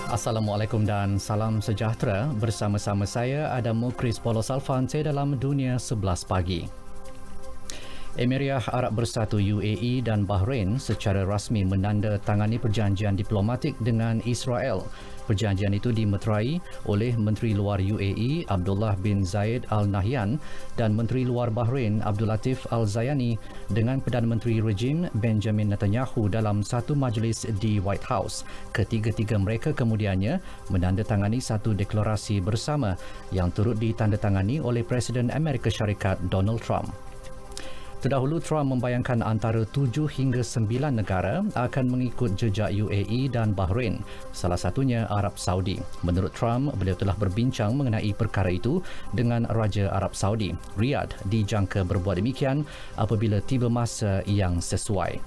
Assalamualaikum dan salam sejahtera. Bersama-sama saya Adam Mukris Polos Alfante dalam Dunia 11 Pagi. Emirat Arab Bersatu UAE dan Bahrain secara rasmi menandatangani perjanjian diplomatik dengan Israel. Perjanjian itu dimeterai oleh Menteri Luar UAE Abdullah bin Zayed Al Nahyan dan Menteri Luar Bahrain Abdul Latif Al Zayani dengan Perdana Menteri rejim Benjamin Netanyahu dalam satu majlis di White House. Ketiga-tiga mereka kemudiannya menandatangani satu deklarasi bersama yang turut ditandatangani oleh Presiden Amerika Syarikat Donald Trump. Terdahulu, Trump membayangkan antara 7 hingga 9 negara akan mengikut jejak UAE dan Bahrain, salah satunya Arab Saudi. Menurut Trump, beliau telah berbincang mengenai perkara itu dengan Raja Arab Saudi. Riyadh dijangka berbuat demikian apabila tiba masa yang sesuai.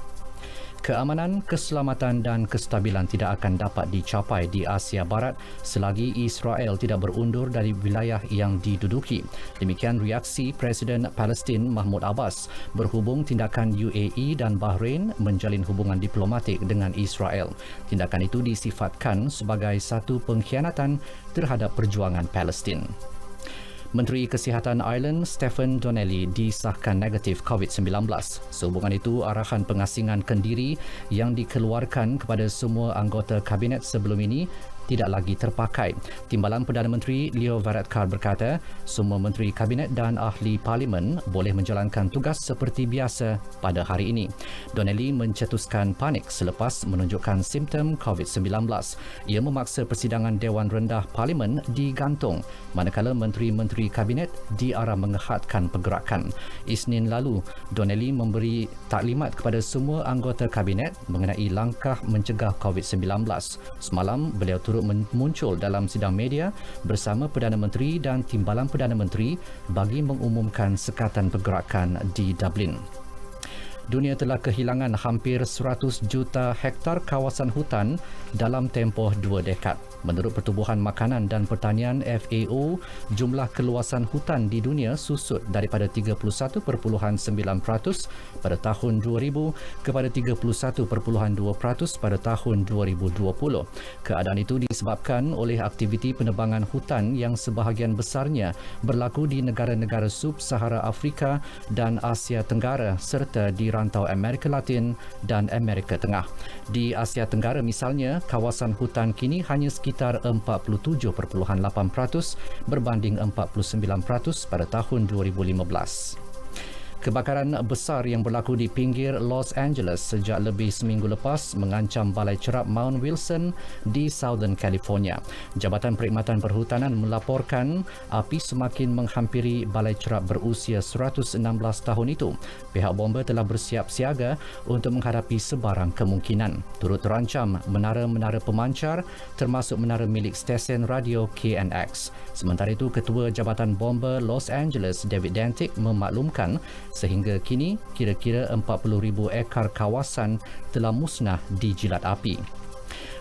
Keamanan, keselamatan dan kestabilan tidak akan dapat dicapai di Asia Barat selagi Israel tidak berundur dari wilayah yang diduduki. Demikian reaksi Presiden Palestin Mahmud Abbas berhubung tindakan UAE dan Bahrain menjalin hubungan diplomatik dengan Israel. Tindakan itu disifatkan sebagai satu pengkhianatan terhadap perjuangan Palestin. Menteri Kesihatan Ireland Stephen Donnelly disahkan negatif COVID-19. Sehubungan itu, arahan pengasingan kendiri yang dikeluarkan kepada semua anggota kabinet sebelum ini tidak lagi terpakai. Timbalan Perdana Menteri Leo Varadkar berkata, semua menteri kabinet dan ahli parlimen boleh menjalankan tugas seperti biasa pada hari ini. Donnelly mencetuskan panik selepas menunjukkan simptom COVID-19. Ia memaksa persidangan Dewan Rendah Parlimen digantung, manakala menteri-menteri kabinet diarah menghadkan pergerakan. Isnin lalu, Donnelly memberi taklimat kepada semua anggota kabinet mengenai langkah mencegah COVID-19. Semalam, beliau turut muncul dalam sidang media bersama Perdana Menteri dan Timbalan Perdana Menteri bagi mengumumkan sekatan pergerakan di Dublin. Dunia telah kehilangan hampir 100 juta hektar kawasan hutan dalam tempoh 2 dekad. Menurut Pertubuhan Makanan dan Pertanian FAO, jumlah keluasan hutan di dunia susut daripada 31.9% pada tahun 2000 kepada 31.2% pada tahun 2020. Keadaan itu disebabkan oleh aktiviti penebangan hutan yang sebahagian besarnya berlaku di negara-negara sub-Sahara Afrika dan Asia Tenggara serta di rantau Amerika Latin dan Amerika Tengah. Di Asia Tenggara misalnya, kawasan hutan kini hanya sekitar 47.8% berbanding 49% pada tahun 2015. Kebakaran besar yang berlaku di pinggir Los Angeles sejak lebih seminggu lepas mengancam balai cerap Mount Wilson di Southern California. Jabatan Perkhidmatan Perhutanan melaporkan api semakin menghampiri balai cerap berusia 116 tahun itu. Pihak bomba telah bersiap siaga untuk menghadapi sebarang kemungkinan. Turut terancam menara-menara pemancar termasuk menara milik stesen radio KNX. Sementara itu, Ketua Jabatan Bomba Los Angeles David Dantic memaklumkan sehingga kini kira-kira 40,000 ekar kawasan telah musnah dijilat api.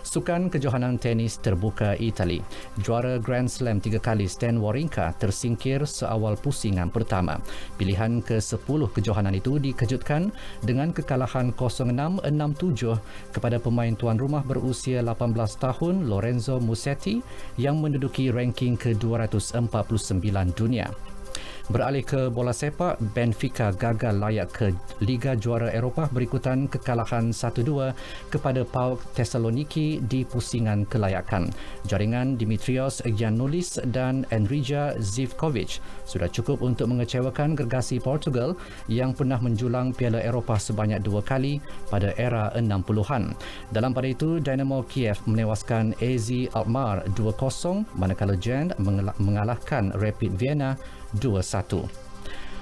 Sukan kejohanan tenis terbuka Itali. Juara Grand Slam 3 kali Stan Wawrinka tersingkir seawal pusingan pertama. Pilihan ke-10 kejohanan itu dikejutkan dengan kekalahan 0-6, 6-7 kepada pemain tuan rumah berusia 18 tahun Lorenzo Musetti yang menduduki ranking ke-249 dunia. Beralih ke bola sepak, Benfica gagal layak ke Liga Juara Eropah berikutan kekalahan 1-2 kepada PAOK Thessaloniki di pusingan kelayakan. Jaringan Dimitrios Giannoulis dan Enrija Zivkovic sudah cukup untuk mengecewakan gergasi Portugal yang pernah menjulang Piala Eropah sebanyak 2 kali pada era 60-an. Dalam pada itu, Dynamo Kiev menewaskan AZ Alkmaar 2-0 manakala Gent mengalahkan Rapid Vienna 2-1.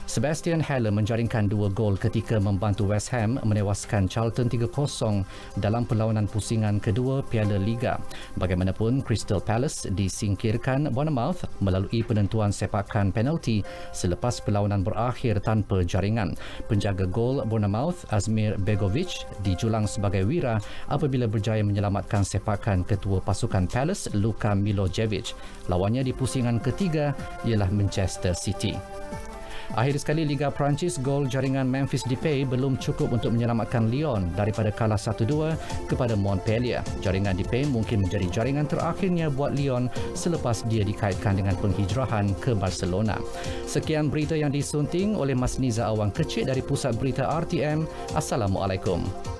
Sebastian Haller menjaringkan 2 gol ketika membantu West Ham menewaskan Charlton 3-0 dalam perlawanan pusingan kedua Piala Liga. Bagaimanapun, Crystal Palace disingkirkan Bournemouth melalui penentuan sepakan penalti selepas perlawanan berakhir tanpa jaringan. Penjaga gol Bournemouth, Asmir Begovic, dijulang sebagai wira apabila berjaya menyelamatkan sepakan ketua pasukan Palace, Luka Milojevic. Lawannya di pusingan ketiga ialah Manchester City. Akhir sekali Liga Perancis, gol jaringan Memphis Depay belum cukup untuk menyelamatkan Lyon daripada kalah 1-2 kepada Montpellier. Jaringan Depay mungkin menjadi jaringan terakhirnya buat Lyon selepas dia dikaitkan dengan penghijrahan ke Barcelona. Sekian berita yang disunting oleh Mas Niza Awang Kecil dari Pusat Berita RTM. Assalamualaikum.